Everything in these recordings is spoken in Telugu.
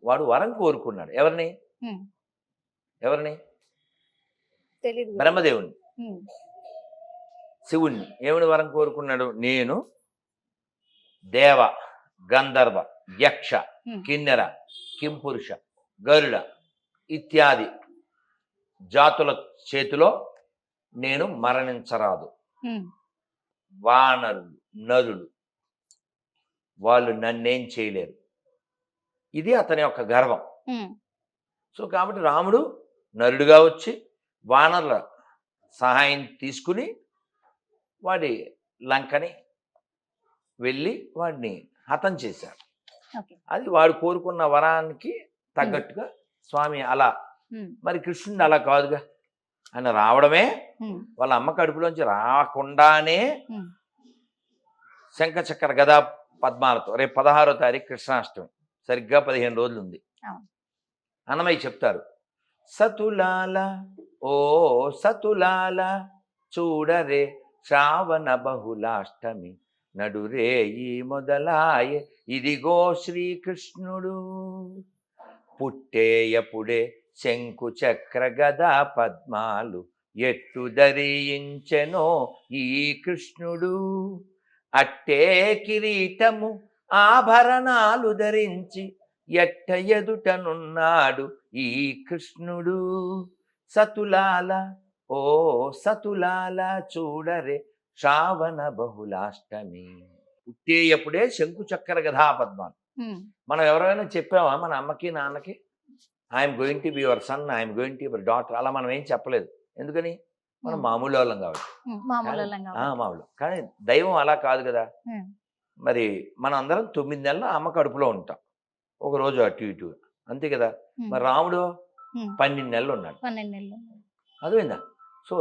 వాడు వరం కోరుకున్నాడు. ఎవరిని? ఎవరిని? తెలీదు. బ్రహ్మదేవుని, శివుణ్ణి. ఏమని వరం కోరుకున్నాడు? నేను దేవ, గంధర్వ, యక్ష, కిన్నెర, కింపురుష, గరుడ ఇత్యాది జాతుల చేతిలో నేను మరణించరాదు. వానరులు, నరులు వాళ్ళు నన్నేం చేయలేరు. ఇది అతని యొక్క గర్వం. సో కాబట్టి రాముడు నరుడుగా వచ్చి వానరుల సహాయం తీసుకుని వాడి లంకని వెళ్ళి వాడిని హతం చేశారు. అది వాడు కోరుకున్న వరానికి తగ్గట్టుగా స్వామి అలా. మరి కృష్ణుడు అలా కాదుగా, ఆయన రావడమే వాళ్ళ అమ్మ కడుపులోంచి రాకుండానే శంఖచక్ర గదా పద్మాలతో. రేపు 16వ తారీఖు కృష్ణాష్టమి, సరిగ్గా 15 రోజులు ఉంది. అన్నమయ్య చెప్తారు, సతులాల ఓ సతులాల చూడరే శ్రావణ బహుళాష్టమి నడురే ఈ మొదలాయ ఇదిగో శ్రీకృష్ణుడు పుట్టేయపుడే శంకు చక్ర గదా పద్మాలు ఎట్టు ధరించెనో ఈ కృష్ణుడు అట్టే కిరీటము ఆభరణాలు ధరించి ఎట్ట ఎదుటనున్నాడు ఈ కృష్ణుడు. సతులాల ఓ సతులాల చూడరే శ్రావణ బహుళాష్టమి. పుట్టేయప్పుడే శంకు చక్ర గదా పద్మాలు. మనం ఎవరైనా చెప్పామా మన అమ్మకి నాన్నకి I'm going to be your son, I'm going to your daughter? అలా మనం ఏం చెప్పలేదు. ఎందుకని? మనం మామూలు వాళ్ళం కాబట్టి. మామూలు. కానీ దైవం అలా కాదు కదా. మరి మనం అందరం 9 నెలలు అమ్మ కడుపులో ఉంటాం, ఒక రోజు అటు ఇటు, అంతే కదా. మరి రాముడు 12 నెలలు ఉన్నాడు. అదేందా? సో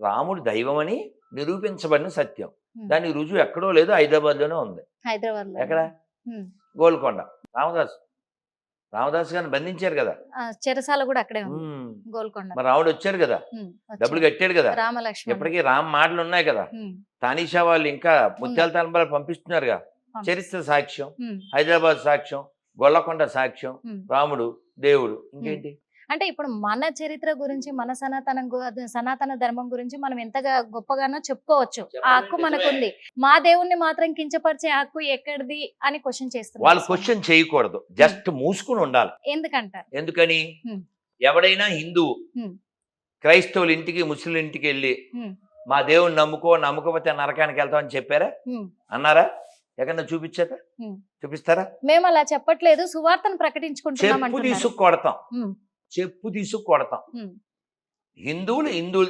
రాముడు దైవం అని నిరూపించబడిన సత్యం. దానికి రుజువు ఎక్కడో లేదు, హైదరాబాద్లోనే ఉంది. ఎక్కడ? గోల్కొండ. రామదాస్ గారిని బంధించారు కదా, చెరసాల కూడా అక్కడే ఉంది, గోల్కొండ. మరి రాముడు వచ్చారు కదా, డబ్బులు కట్టాడు కదా, ఇప్పటికీ రామ్ మాటలు ఉన్నాయి కదా. తానీషా వాళ్ళు ఇంకా ముత్యాల తలంబరాలు పంపిస్తున్నారుగా. చరిత్ర సాక్ష్యం, హైదరాబాద్ సాక్ష్యం, గొల్లకొండ సాక్ష్యం, రాముడు దేవుడు. ఇంకేంటి అంటే ఇప్పుడు మన చరిత్ర గురించి, మన సనాతన ధర్మం గురించి మనం ఎంతగా గొప్పగానో చెప్పుకోవచ్చు. ఆ హక్కు మనకుంది. మా దేవుణ్ణి మాత్రం కించపరిచే హక్కు ఎక్కడిది అని క్వశ్చన్ చేస్తున్నారు. వాళ్ళు క్వశ్చన్ చేయకూడదు, జస్ట్ మూసుకుని ఉండాలి. ఎందుకంటారు? ఎందుకని? ఎవడైనా హిందువు క్రైస్తవుల ఇంటికి, ముస్లిం ఇంటికి వెళ్ళి మా దేవుని నమ్ముకోకపోతే నరకానికి వెళ్తామని చెప్పారా? అన్నారా? ఎక్కడన్నా చూపించారా? చూపిస్తారా? మేము అలా చెప్పట్లేదు, సువార్తను ప్రకటించుకుంటున్నాం. చెప్పు తీసుకు కొడతాం. హిందువులు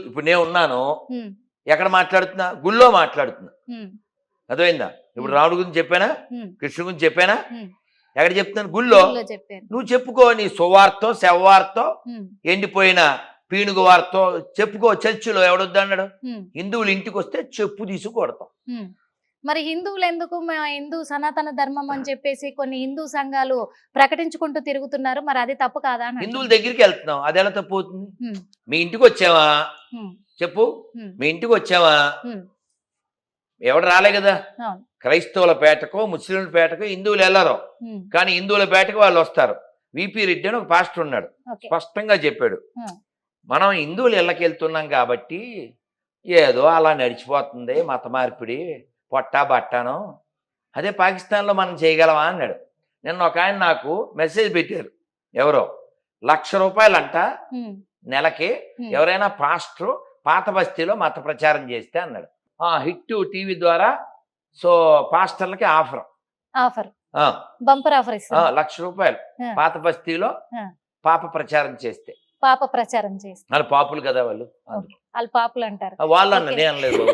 ఇప్పుడు నేను ఉన్నాను, ఎక్కడ మాట్లాడుతున్నా? గుళ్ళో మాట్లాడుతున్నా. అర్థమైందా? ఇప్పుడు రాముడి గురించి చెప్పానా, కృష్ణుడి గురించి చెప్పానా? ఎక్కడ చెప్తున్నాను? గుళ్ళో. నువ్వు చెప్పుకో, నీ సువార్తో, శవవార్తో, ఎండిపోయిన పీనుగు వార్తో చెప్పుకో. చర్చిలో ఎవడొద్దన్నాడు? హిందువులు ఇంటికి వస్తే చెప్పు తీసుకు కొడతాం. మరి హిందువులు ఎందుకు హిందూ సనాతన ధర్మం అని చెప్పేసి కొన్ని హిందూ సంఘాలు ప్రకటించుకుంటూ తిరుగుతున్నారు? మరి అది తప్పు కాదా? హిందువుల దగ్గరికి వెళ్తున్నాం, అది ఎలా తప్పు అవుతుంది? మీ ఇంటికి వచ్చావా చెప్పు, మీ ఇంటికి వచ్చావా? ఎవడు రాలే కదా. క్రైస్తవుల పేటకో, ముస్లింల పేటకో హిందువులు వెళ్ళరు, కానీ హిందువుల పేటకు వాళ్ళు వస్తారు. విపి రెడ్డి అని ఒక పాస్టర్ ఉన్నాడు, స్పష్టంగా చెప్పాడు, మనం హిందువులు ఇళ్ళకి వెళ్తున్నాం కాబట్టి ఏదో అలా నడిచిపోతుంది మత మార్పిడి, పొట్టా బట్టాను, అదే పాకిస్తాన్లో మనం చేయగలమా అన్నాడు. నిన్న ఒక ఆయన నాకు మెసేజ్ పెట్టారు, ఎవరో ₹1,00,000 అంట నెలకి ఎవరైనా పాస్టర్ పాత బస్తీలో మత ప్రచారం చేస్తే అన్నాడు. హిట్ టీవీ ద్వారా సో పాస్టర్లకి ఆఫర్ బంపర్ ఆఫర్ ఇస్తారు, ₹1,00,000 పాత బస్తీలో పాప ప్రచారం చేస్తే. వాళ్ళు పాపులు కదా, వాళ్ళు పాపులు అంటారు. వాళ్ళు అన్న నేను అనలేదు,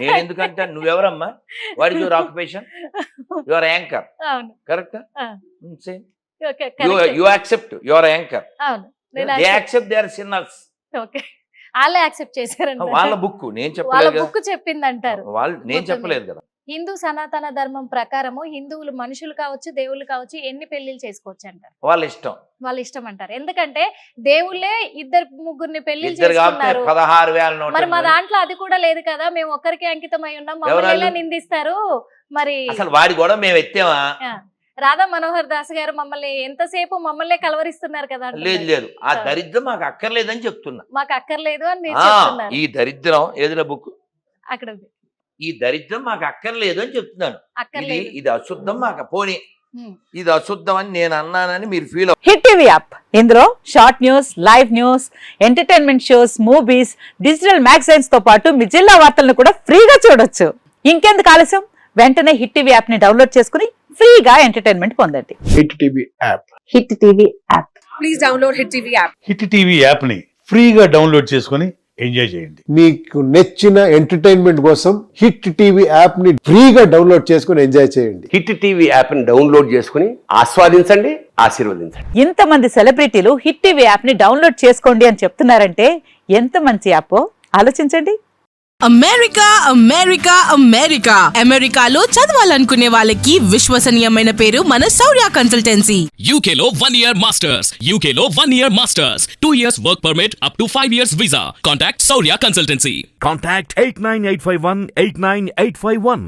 నేను ఎందుకంటే నువ్వెవరమ్మా? What is your occupation? Your anchor, correct? You accept your anchor, they accept they are sinners. వాళ్ళే యాక్సెప్ట్ చేశారంట. వాళ్ళ బుక్ నేను చెప్పలేదు, బుక్ చెప్పింది అంటారు, వాళ్ళు నేను చెప్పలేదు కదా. హిందూ సనాతన ధర్మం ప్రకారము హిందువులు మనుషులు కావచ్చు, దేవుళ్ళు కావచ్చు, ఎన్ని పెళ్లిళ్ళు చేసుకోవచ్చు అంటారు? వాళ్ళ ఇష్టం అంటారు. ఎందుకంటే దేవుళ్ళే 2-3 పెళ్లిళ్ళు చేసుకున్నారు. 16,000. మరి మా దాంట్లో అది కూడా లేదు కదా, మేము ఒక్కరికి అంకితం అయి ఉన్నాం, మమ్మల్ని ఎలా నిందిస్తారు? మరి అసలు వాడి కూడా మేము ఎత్తామా? రాధా మనోహర్ దాస్ గారు మమ్మల్ని కలవరిస్తున్నారు కదా అంటున్నారు. లేదు లేదు, ఆ దరిద్రం మాకు అక్కర్లేదని చెప్తున్నా. మాకు అక్కర్లేదు అని మీరు చెప్తున్నారు. ఈ దరిద్రం ఏదిరా బుక్, అక్కడ ఉంది. ఈ దరిద్రం మాకు అక్కర్లేదు అని చెప్తున్నాను. అక్కర్లేదు. ఇది అశుద్ధం మాకు పోనీ, ఇది అశుద్ధం అని నేను అన్నానని మీరు ఫీల్ హిట్ టీవీ యాప్ ఇందులో short news, live news, entertainment shows, movies, digital magazines తో పాటు మీ జిల్లా వార్తలను కూడా ఫ్రీగా చూడొచ్చు. ఇంకెందుకు ఆలస్యం, వెంటనే హిట్ టీవీ యాప్ ని డౌన్లోడ్ చేసుకుని ఫ్రీగా ఎంటర్టైన్మెంట్ పొందండి. Hit TV app. Hit TV app. Please download hit TV app. Hit TV app ని ఫ్రీగా డౌన్లోడ్ చేసుకొని ఎంజాయ్ చేయండి. మీకు నచ్చిన ఎంటర్టైన్మెంట్ కోసం హిట్ టీవీ యాప్ ని ఫ్రీగా డౌన్లోడ్ చేసుకుని ఎంజాయ్ చేయండి. హిట్ టీవీ యాప్ ని డౌన్లోడ్ చేసుకుని ఆస్వాదించండి, ఆశీర్వదించండి. ఇంతమంది సెలబ్రిటీలు హిట్ టీవీ యాప్ ని డౌన్లోడ్ చేసుకోండి అని చెప్తున్నారంటే ఎంత మంచి యాప్ ఆలోచించండి. అమెరికా అమెరికా అమెరికా అమెరికాలో చదవాలనుకునే వాళ్ళకి విశ్వసనీయమైన పేరు మన శౌర్య consultancy. UK Law 1 Year Masters. UK Law 1 Year Masters. 2 years work permit up to 5 years visa. Contact Saurya Consultancy. Contact 89851 89851.